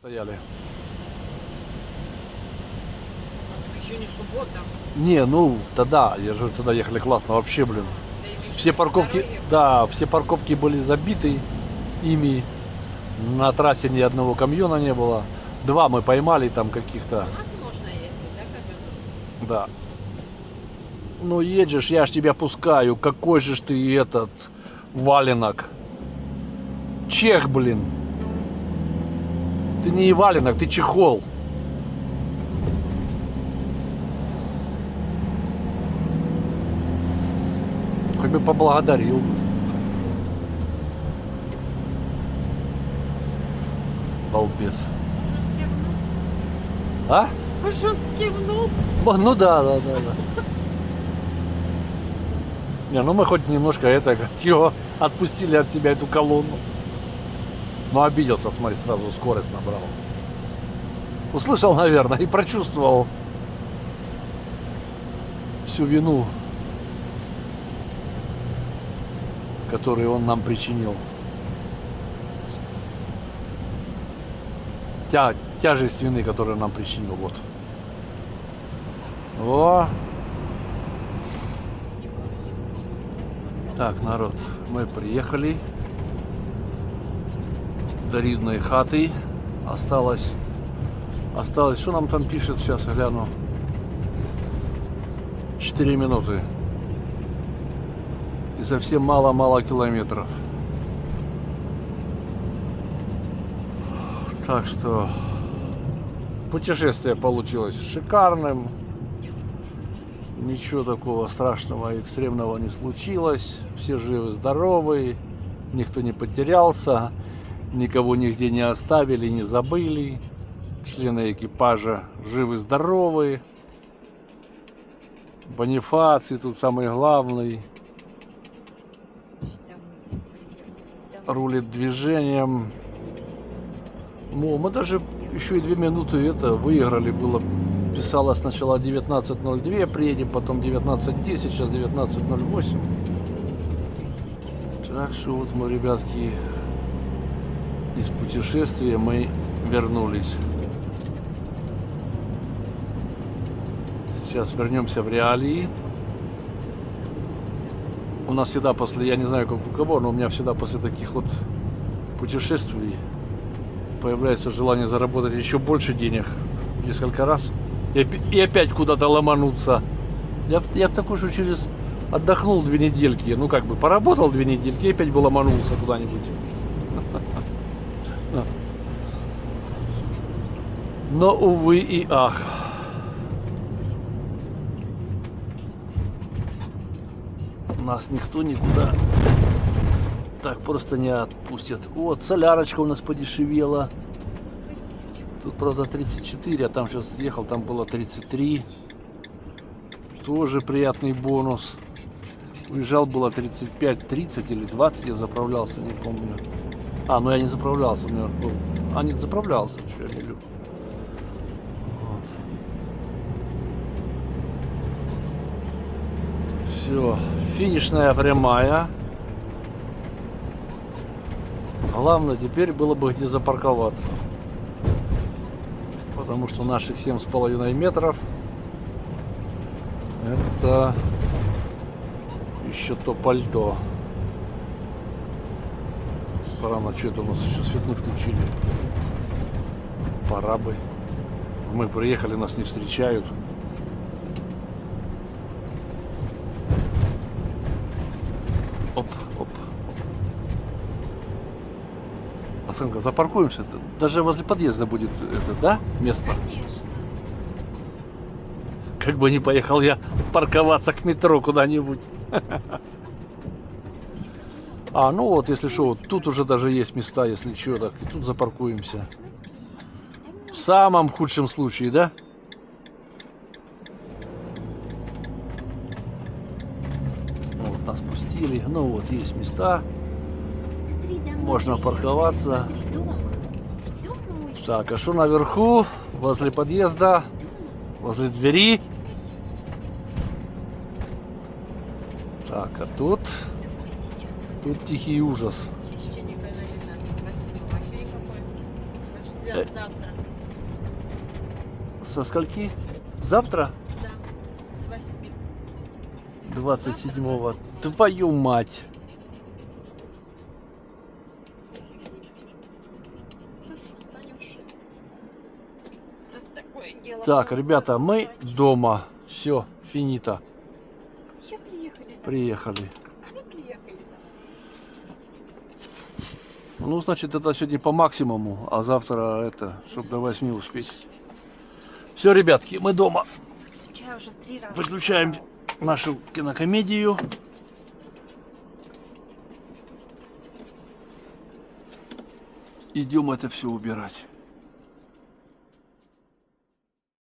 Стояли. Еще не суббота. Не, ну тогда, я же тогда ехали классно вообще, блин. Да и Все парковки, дороги. да, все парковки были забиты ими. На трассе ни одного камьона не было. Два мы поймали там каких-то, У нас можно ездить, да, камеру? да. Ну едешь, я ж тебя пускаю. Какой же ж ты этот валенок. Чех, блин. Ты не валенок, ты чехол. Хоть бы поблагодарил. Балбес. А? Пошел кивнул. Ну да. Не, ну мы хоть немножко его отпустили от себя эту колонну. Но обиделся, смотри, сразу скорость набрал. Услышал, наверное, и прочувствовал всю вину, которую он нам причинил. Тяжесть вины, которую нам причинил. Вот. О! Так, народ, мы приехали до рідної хаты. Осталось, что нам там пишет, сейчас гляну. 4 минуты. И совсем мало километров. Так что путешествие получилось шикарным. Ничего такого страшного и экстремного не случилось. Все живы, здоровы. Никто не потерялся. Никого нигде не оставили, не забыли. Члены экипажа живы, здоровы. Бонифаций тут самый главный. Рулит движением. Ну, мы даже еще и 2 минуты это выиграли. Было, писало сначала 19:02 приедем, потом 19:10, сейчас 19:08. Так что вот мы, ребятки, из путешествия мы вернулись. Сейчас вернемся в реалии. У нас всегда после, я не знаю как у кого, но у меня всегда после таких вот путешествий появляется желание заработать еще больше денег в несколько раз и опять куда-то ломануться. Я такой, что через отдохнул 2 недельки, ну как бы поработал 2 недельки и опять бы ломанулся куда-нибудь. Но, увы и ах. Нас никто никуда так просто не отпустит. Вот, солярочка у нас подешевела. Тут, правда, 34, а там сейчас ехал, там было 33. Тоже приятный бонус. Уезжал было 35, 30 или 20, я заправлялся, не помню. А, ну я не заправлялся, у меня был... А, не заправлялся, что я говорю. Вот. Все, финишная прямая. Главное теперь было бы где запарковаться. Потому что наших 7,5 метров это еще то пальто. Странно, что это у нас еще свет не включили. Пора бы. Мы приехали, нас не встречают. Оп. Оценка, запаркуемся. Даже возле подъезда будет это, да, место? Конечно. Как бы не поехал я парковаться к метро куда-нибудь. А, ну вот, если что, вот тут уже даже есть места, если что, так и тут запаркуемся. В самом худшем случае, да? Вот, нас пустили. Ну вот, есть места. Можно парковаться. Так, а что наверху? Возле подъезда? Возле двери? Так, а тут тихий ужас. Э. завтра. Со скольки? Завтра? Да. С 8. 27-го. Твою мать. Ну что, встанем в 6. Раз такое дело. Так, ребята, мы дома. Все, финита. Все приехали. Приехали. Мы приехали. Ну, значит, это сегодня по максимуму, а завтра это, чтобы до 8 успеть. Все, ребятки, мы дома. Я уже 3 раза. Выключаем нашу кинокомедию. Идем это все убирать.